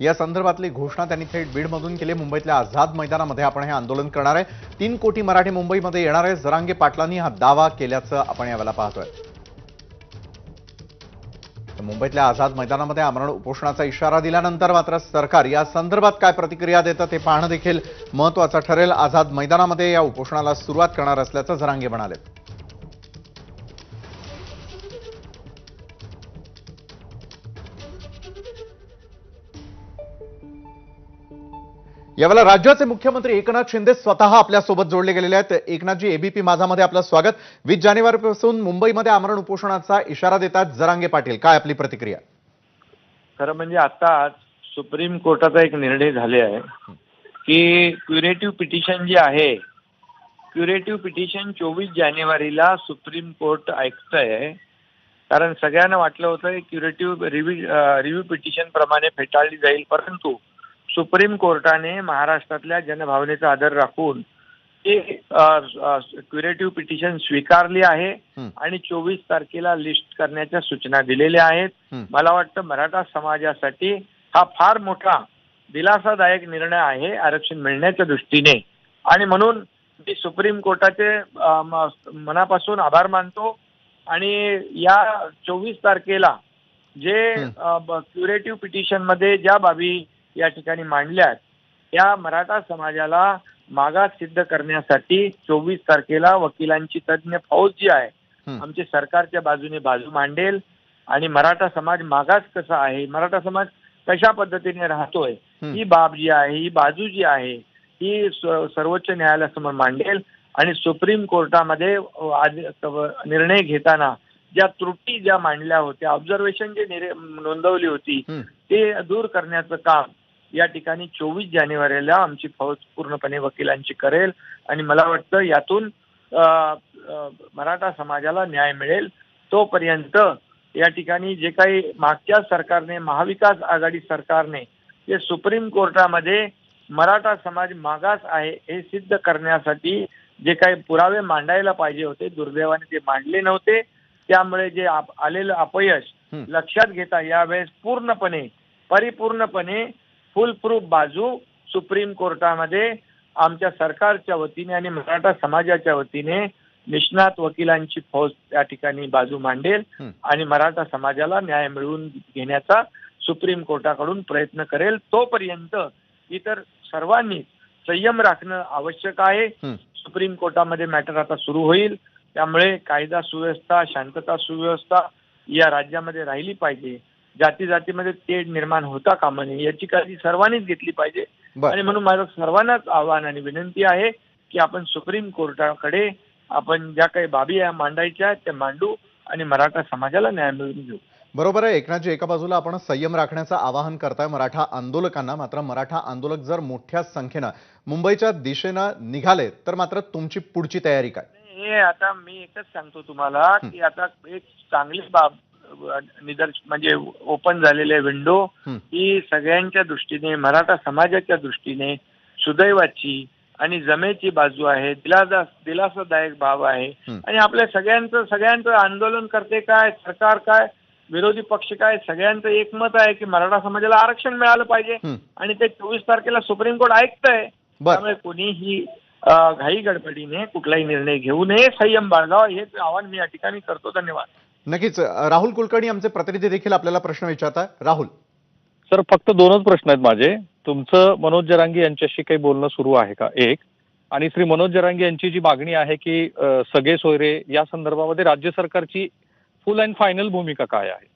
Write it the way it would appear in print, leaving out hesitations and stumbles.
या संदर्भातली घोषणा त्यांनी थेट बीडमधून केली। मुंबईतल्या आझाद मैदानामध्ये आपण हे आंदोलन करणार आहे। 3 कोटी मराठी मुंबईमध्ये येणार आहे। जरांगे पाटलांनी हा दावा केल्याचं आपण यावेळेला पाहतोय। मुंबईतल्या आझाद मैदानामध्ये आमरण उपोषणाचा इशारा दिल्यानंतर मात्र सरकार या संदर्भात काय प्रतिक्रिया देतं ते पाहणं देखील महत्त्वाचं ठरेल। आझाद मैदानामध्ये या उपोषणाला सुरुवात करणार असल्याचं जरांगे म्हणाले। यावेळेला राज्याचे मुख्यमंत्री एकनाथ शिंदे स्वतः आपल्या सोबत जोडले गेलेले आहेत। एकनाथजी, एबीपी माझामध्ये आपलं स्वागत। 20 जानेवारीपासून मुंबईमध्ये आमरण उपोषणाचा इशारा देतात जरांगे पाटील, काय आपली प्रतिक्रिया? खरं म्हणजे आता सुप्रीम कोर्टाचा एक निर्णय झाले आहे की क्युरेटिव्ह पिटिशन जी आहे, क्युरेटिव्ह पिटिशन 24 जानेवारीला सुप्रीम कोर्ट ऐकतंय। कारण सगळ्यांना वाटलं होतं की क्युरेटिव्ह रिव्ह्यू पिटिशन प्रमाणे फेटाळली जाईल, परंतु सुप्रीम कोर्टाने महाराष्ट्रातल्या जनभावनेचा आदर राखून ते क्युरेटिव्ह पिटिशन स्वीकारली आहे आणि 24 तारखेला लिस्ट करण्याच्या सूचना दिलेल्या आहेत। मला वाटतं मराठा समाजासाठी हा फार मोठा दिलासादायक निर्णय आहे आरक्षण मिळण्याच्या दृष्टीने, आणि म्हणून मी सुप्रीम कोर्टाचे मनापासून आभार मानतो। आणि या 24 तारखेला जे क्युरेटिव्ह पिटिशन मध्ये ज्या बाबी या ठिकाणी मांडल्यात त्या मराठा समाजाला मागास सिद्ध करण्यासाठी 24 तारखेला वकिलांची तज्ञ फौज जी आहे आमची सरकारच्या बाजूने बाजू मांडेल। आणि मराठा समाज मागास कसा आहे, मराठा समाज कशा पद्धतीने राहतोय, ही बाब जी आहे, ही बाजू जी आहे ही सर्वोच्च न्यायालयासमोर मांडेल। आणि सुप्रीम कोर्टामध्ये निर्णय घेताना ज्या त्रुटी ज्या मांडल्या होत्या, ऑब्झर्वेशन जे नोंदवली होती ते दूर करण्याचं काम या ठिकाणी 24 जानेवारीला आमची फौज पूर्णपणे वकिलांची करेल। आणि मला वाटतं यातून मराठा समाजाला न्याय मिळेल। तोपर्यंत या ठिकाणी जे काही मागच्या सरकारने, महाविकास आघाडी सरकारने जे सुप्रीम कोर्टामध्ये मराठा समाज मागास आहे हे सिद्ध करण्यासाठी जे काही पुरावे मांडायला पाहिजे होते, दुर्दैवाने ते मांडले नव्हते। त्यामुळे जे आलेलं अपयश लक्षात घेता यावेळेस पूर्णपणे, परिपूर्णपणे फुल प्रूफ बाजू सुप्रीम कोर्टामध्ये आमच्या सरकारच्या वतीने आणि मराठा समाजाच्या वतीने निष्णात वकिलांची फौज त्या ठिकाणी बाजू मांडेल आणि मराठा समाजाला न्याय मिळवून घेण्याचा सुप्रीम कोर्टाकडून प्रयत्न करेल। तोपर्यंत इतर सर्वांनी संयम राखणं आवश्यक आहे। सुप्रीम कोर्टामध्ये मॅटर आता सुरू होईल, त्यामुळे कायदा सुव्यवस्था, शांतता सुव्यवस्था या राज्यामध्ये राहिली पाहिजे। जाती जातीमध्ये तेढ निर्माण होता कामा नये याची काळजी सर्वांनीच घेतली पाहिजे। आणि म्हणून माझं सर्वांनाच आव्हान आणि विनंती आहे की आपण सुप्रीम कोर्टाकडे आपण ज्या काही बाबी मांडायच्या आहेत त्या मांडू आणि मराठा समाजाला न्याय मिळवून घेऊ। बरोबर आहे एकनाथजी, एका बाजूला आपण संयम राखण्याचं आवाहन करताय मराठा आंदोलकांना, मात्र मराठा आंदोलक जर मोठ्या संख्येनं मुंबईच्या दिशेनं निघाले तर मात्र तुमची पुढची तयारी काय? हे आता मी एकच सांगतो तुम्हाला की आता एक चांगली बाब म्हणजे ओपन झालेले विंडो ही सगळ्यांच्या दृष्टीने, मराठा समाजाच्या दृष्टीने सुदैवाची आणि जमेची बाजू आहे, दिलासादायक बाब आहे। आणि आपल्या सगळ्यांचं आंदोलन करते काय, सरकार काय, विरोधी पक्ष काय, सगळ्यांचं एकमत आहे की मराठा समाजाला आरक्षण मिळालं पाहिजे आणि ते 24 तारखेला सुप्रीम कोर्ट ऐकतंय। त्यामुळे कोणीही घाई गडबडीने कुठलाही निर्णय घेऊ नये, संयम बाळगावा, हेच आवाहन मी या ठिकाणी करतो। धन्यवाद। नक्कीच। राहुल कुलकर्णी आमचे प्रतिनिधी देखील आपल्याला प्रश्न विचारतात। राहुल सर, फक्त 2च प्रश्न आहेत माझे। तुमचं मनोज जरांगे यांच्याशी काही बोलणं सुरू आहे का, एक? आणि श्री मनोज जरांगे यांची जी मागणी आहे की सगळे सोयरे, या संदर्भामध्ये राज्य सरकारची फुल अँड फायनल भूमिका काय आहे?